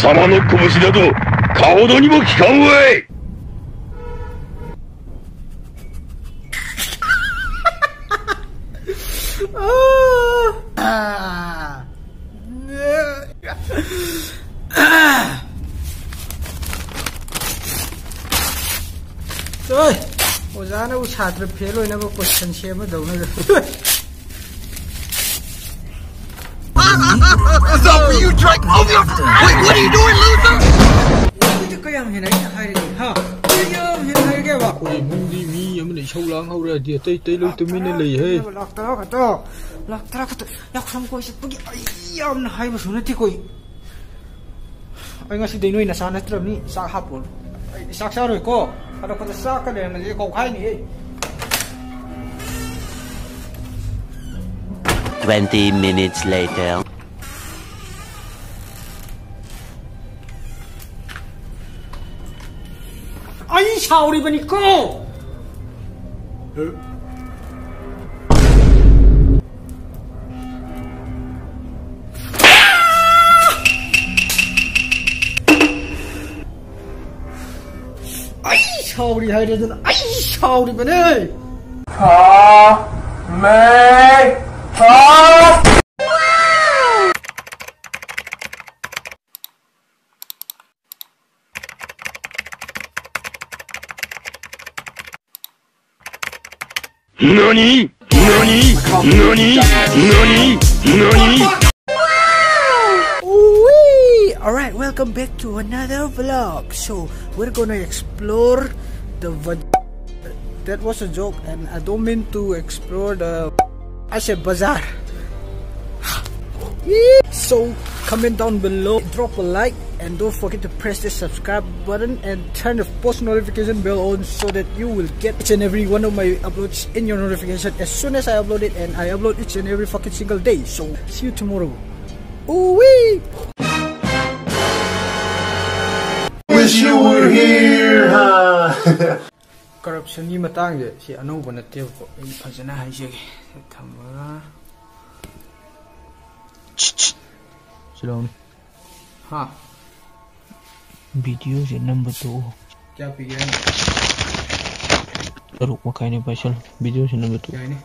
様の拳などかほどにも効かんわい。Trời, ủa giá nó sạt được phía rồi nó có quật chân xe bắt đầu nó rồi. You drank over your... Wait, what are you doing, loser? Cái em hiện nay hay đấy hả? Cái em hiện nay cái bảo. Ôi, mông đi mi, em này sâu lắng hậu ra, đi tây lối tụi mình nên lì hết. Lạc tao cái lạc xong coi sẽ bưng cái em hay mà xuống nó thì coi. Anh ngasih dinui nasa na trap ni sa hapon. Sak sa rồi ko. Kada kada sa ka le na ko khai ni. 20 minutes later. Ai sao đi bani ko? Sao đi hay đây ai sao đi bên đây hả mẹ hả Nani? Alright, welcome back to another vlog. So we're gonna explore the that was a joke and I don't mean to explore the I said bazaar. So comment down below, drop a like and don't forget to press the subscribe button and turn the post notification bell on so that you will get each and every one of my uploads in your notification as soon as I upload it, and I upload each and every fucking single day. So see you tomorrow. Ooh-wee! Wish you were here, huh? Corruption ni matang je si ano ba natil ko ay phajana haije thama Salam. ha Video je number 2. kya pigiran Teruk makai ni pasal video je number 2. kya ini